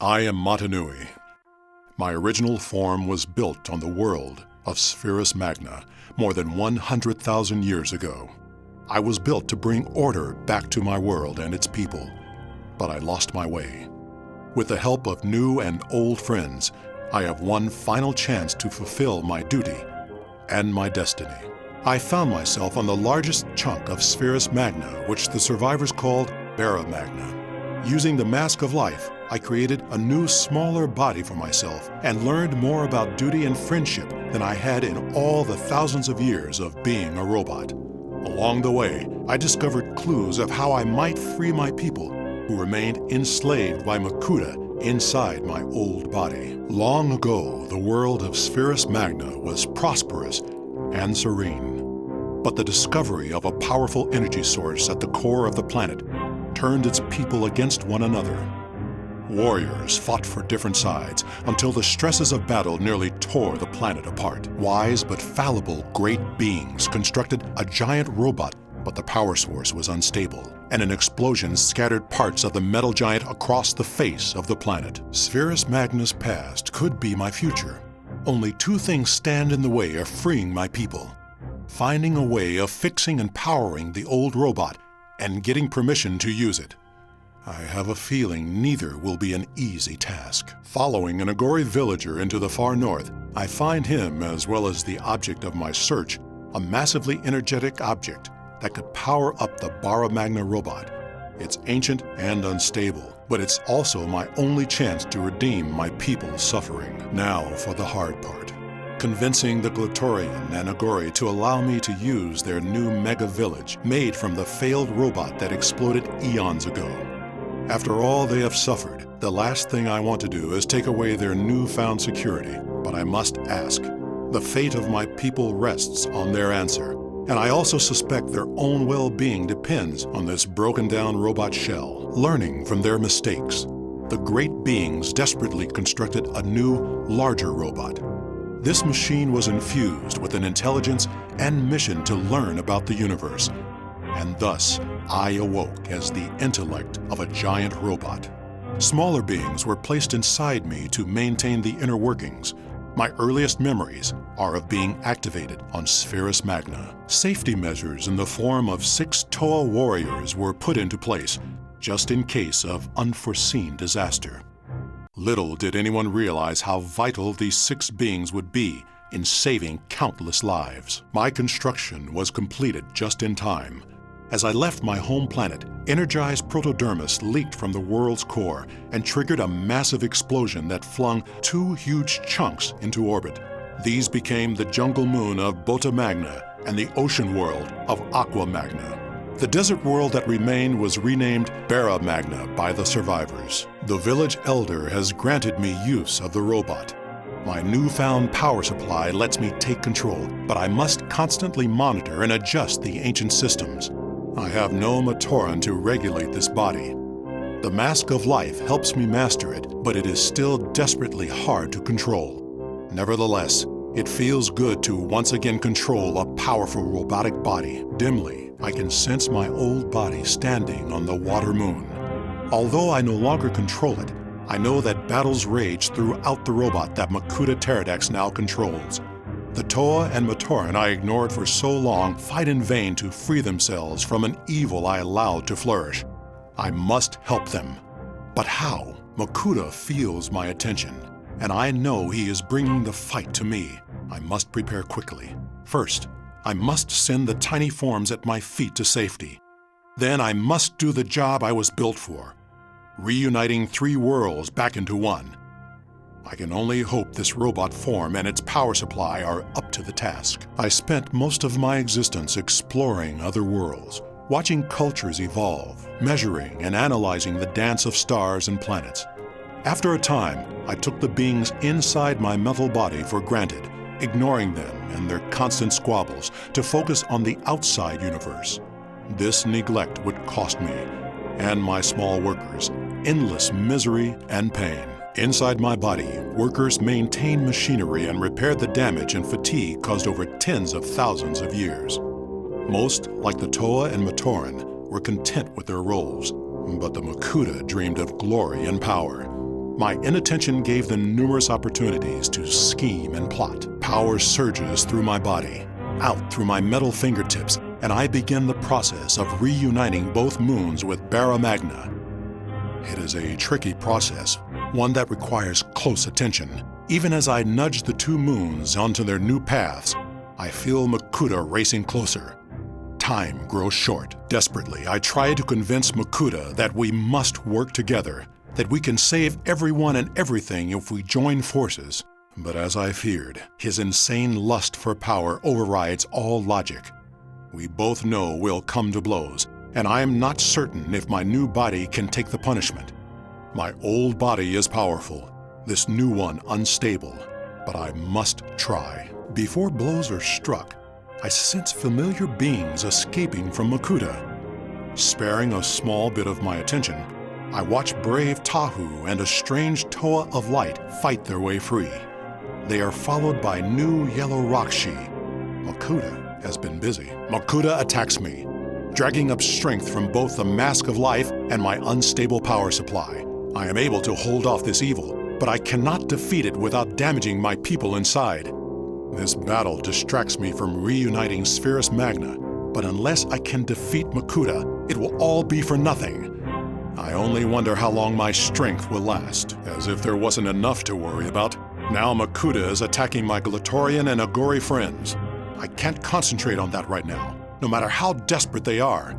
I am Mata Nui. My original form was built on the world of Spherus Magna more than 100,000 years ago. I was built to bring order back to my world and its people, but I lost my way. With the help of new and old friends, I have one final chance to fulfill my duty and my destiny. I found myself on the largest chunk of Spherus Magna, which the survivors called Bara Magna. Using the Mask of Life, I created a new, smaller body for myself and learned more about duty and friendship than I had in all the thousands of years of being a robot. Along the way, I discovered clues of how I might free my people who remained enslaved by Makuta inside my old body. Long ago, the world of Spherus Magna was prosperous and serene. But the discovery of a powerful energy source at the core of the planet turned its people against one another. Warriors fought for different sides until the stresses of battle nearly tore the planet apart. Wise but fallible great beings constructed a giant robot, but the power source was unstable, and an explosion scattered parts of the metal giant across the face of the planet. Spherus Magna's past could be my future. Only two things stand in the way of freeing my people: finding a way of fixing and powering the old robot and getting permission to use it. I have a feeling neither will be an easy task. Following an Agori villager into the far north, I find him, as well as the object of my search, a massively energetic object that could power up the Bara Magna robot. It's ancient and unstable, but it's also my only chance to redeem my people's suffering. Now for the hard part: convincing the Glatorian and Agori to allow me to use their new mega village made from the failed robot that exploded eons ago. After all they have suffered, the last thing I want to do is take away their newfound security. But I must ask. The fate of my people rests on their answer, and I also suspect their own well-being depends on this broken-down robot shell. Learning from their mistakes, the great beings desperately constructed a new, larger robot. This machine was infused with an intelligence and mission to learn about the universe, and thus I awoke as the intellect of a giant robot. Smaller beings were placed inside me to maintain the inner workings. My earliest memories are of being activated on Spherus Magna. Safety measures in the form of 6 Toa warriors were put into place, just in case of unforeseen disaster. Little did anyone realize how vital these 6 beings would be in saving countless lives. My construction was completed just in time. As I left my home planet, energized protodermis leaked from the world's core and triggered a massive explosion that flung 2 huge chunks into orbit. These became the jungle moon of Bota Magna and the ocean world of Aqua Magna. The desert world that remained was renamed Bara Magna by the survivors. The village elder has granted me use of the robot. My newfound power supply lets me take control, but I must constantly monitor and adjust the ancient systems. I have no Matoran to regulate this body. The Mask of Life helps me master it, but it is still desperately hard to control. Nevertheless, it feels good to once again control a powerful robotic body. Dimly, I can sense my old body standing on the water moon. Although I no longer control it, I know that battles rage throughout the robot that Makuta Pterodax now controls. The Toa and Matoran I ignored for so long fight in vain to free themselves from an evil I allowed to flourish. I must help them. But how? Makuta feels my attention, and I know he is bringing the fight to me. I must prepare quickly. First, I must send the tiny forms at my feet to safety. Then I must do the job I was built for, reuniting 3 worlds back into one. I can only hope this robot form and its power supply are up to the task. I spent most of my existence exploring other worlds, watching cultures evolve, measuring and analyzing the dance of stars and planets. After a time, I took the beings inside my mental body for granted, ignoring them and their constant squabbles to focus on the outside universe. This neglect would cost me, and my small workers, endless misery and pain. Inside my body, workers maintained machinery and repaired the damage and fatigue caused over tens of thousands of years. Most, like the Toa and Matoran, were content with their roles, but the Makuta dreamed of glory and power. My inattention gave them numerous opportunities to scheme and plot. Power surges through my body, out through my metal fingertips, and I begin the process of reuniting both moons with Barra Magna. It is a tricky process, one that requires close attention. Even as I nudge the two moons onto their new paths, I feel Makuta racing closer. Time grows short. Desperately, I try to convince Makuta that we must work together, that we can save everyone and everything if we join forces. But as I feared, his insane lust for power overrides all logic. We both know we'll come to blows, and I am not certain if my new body can take the punishment. My old body is powerful, this new one unstable, but I must try. Before blows are struck, I sense familiar beings escaping from Makuta. Sparing a small bit of my attention, I watch brave Tahu and a strange Toa of light fight their way free. They are followed by new yellow Rakshi. Makuta has been busy. Makuta attacks me, dragging up strength from both the mask of life and my unstable power supply. I am able to hold off this evil, but I cannot defeat it without damaging my people inside. This battle distracts me from reuniting Spherus Magna, but unless I can defeat Makuta, it will all be for nothing. I only wonder how long my strength will last. As if there wasn't enough to worry about, now Makuta is attacking my Glatorian and Agori friends. I can't concentrate on that right now, no matter how desperate they are.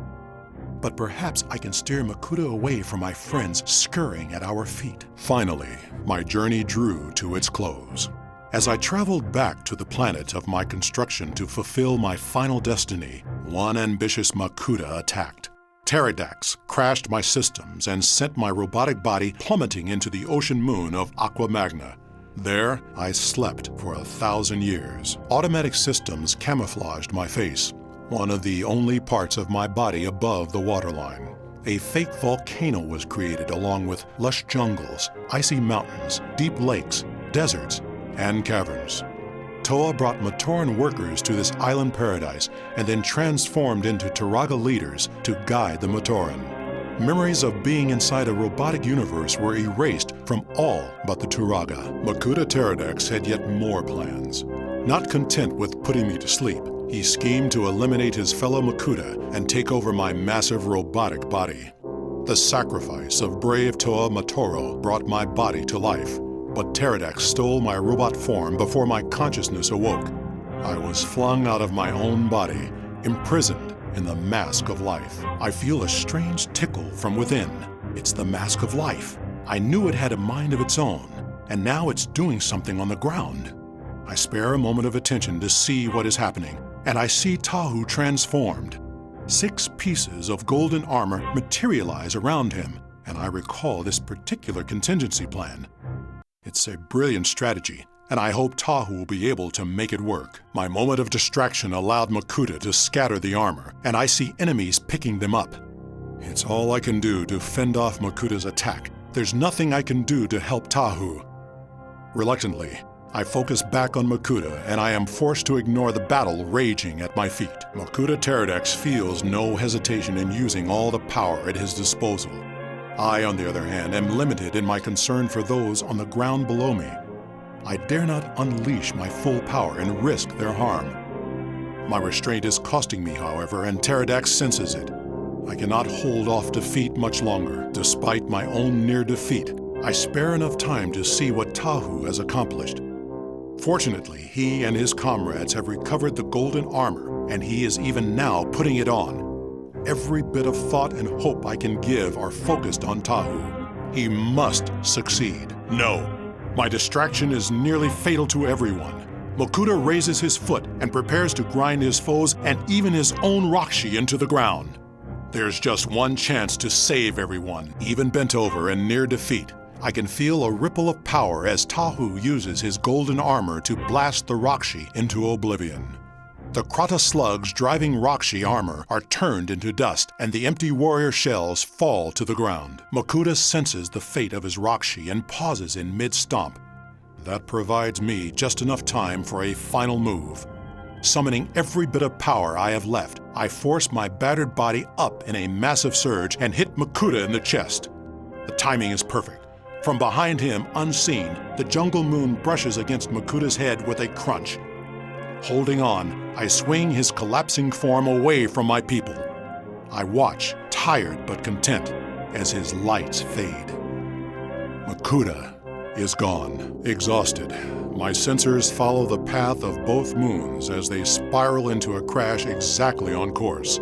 But perhaps I can steer Makuta away from my friends scurrying at our feet. Finally, my journey drew to its close. As I traveled back to the planet of my construction to fulfill my final destiny, one ambitious Makuta attacked. Pterodax crashed my systems and sent my robotic body plummeting into the ocean moon of Aqua Magna. There, I slept for 1,000 years. Automatic systems camouflaged my face, one of the only parts of my body above the waterline. A fake volcano was created along with lush jungles, icy mountains, deep lakes, deserts, and caverns. Toa brought Matoran workers to this island paradise and then transformed into Turaga leaders to guide the Matoran. Memories of being inside a robotic universe were erased from all but the Turaga. Makuta Pterodax had yet more plans. Not content with putting me to sleep, he schemed to eliminate his fellow Makuta and take over my massive robotic body. The sacrifice of brave Toa Matoro brought my body to life, but Pterodax stole my robot form before my consciousness awoke. I was flung out of my own body, imprisoned in the mask of life. I feel a strange tickle from within. It's the mask of life. I knew it had a mind of its own, and now it's doing something on the ground. I spare a moment of attention to see what is happening, and I see Tahu transformed. 6 pieces of golden armor materialize around him, and I recall this particular contingency plan. It's a brilliant strategy, and I hope Tahu will be able to make it work. My moment of distraction allowed Makuta to scatter the armor, and I see enemies picking them up. It's all I can do to fend off Makuta's attack. There's nothing I can do to help Tahu. Reluctantly, I focus back on Makuta, and I am forced to ignore the battle raging at my feet. Makuta Pterodax feels no hesitation in using all the power at his disposal. I, on the other hand, am limited in my concern for those on the ground below me. I dare not unleash my full power and risk their harm. My restraint is costing me, however, and Pterodax senses it. I cannot hold off defeat much longer. Despite my own near defeat, I spare enough time to see what Tahu has accomplished. Fortunately, he and his comrades have recovered the golden armor, and he is even now putting it on. Every bit of thought and hope I can give are focused on Tahu. He must succeed. No, my distraction is nearly fatal to everyone. Makuta raises his foot and prepares to grind his foes and even his own Rakshi into the ground. There's just one chance to save everyone. Even bent over and near defeat, I can feel a ripple of power as Tahu uses his golden armor to blast the Rakshi into oblivion. The Krata slugs driving Rakshi armor are turned into dust, and the empty warrior shells fall to the ground. Makuta senses the fate of his Rakshi and pauses in mid-stomp. That provides me just enough time for a final move. Summoning every bit of power I have left, I force my battered body up in a massive surge and hit Makuta in the chest. The timing is perfect. From behind him, unseen, the jungle moon brushes against Makuta's head with a crunch. Holding on, I swing his collapsing form away from my people. I watch, tired but content, as his lights fade. Makuta is gone. Exhausted, my sensors follow the path of both moons as they spiral into a crash exactly on course.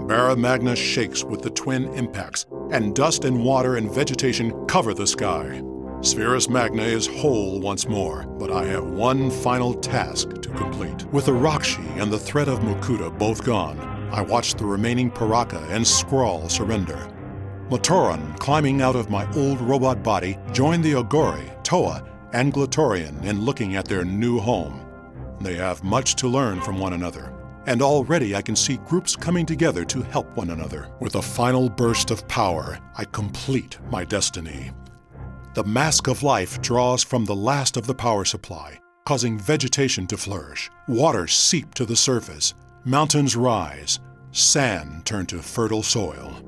Barra Magna shakes with the twin impacts, and dust and water and vegetation cover the sky. Spherus Magna is whole once more, but I have one final task to complete. With the Rakshi and the threat of Makuta both gone, I watch the remaining Paraka and Skrull surrender. Matoran, climbing out of my old robot body, joined the Ogori, Toa, and Glatorian in looking at their new home. They have much to learn from one another, and already I can see groups coming together to help one another. With a final burst of power, I complete my destiny. The mask of life draws from the last of the power supply, causing vegetation to flourish. Water seep to the surface, mountains rise, sand turn to fertile soil.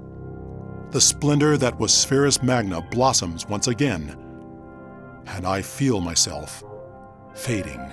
The splendor that was Spherus Magna blossoms once again, and I feel myself fading.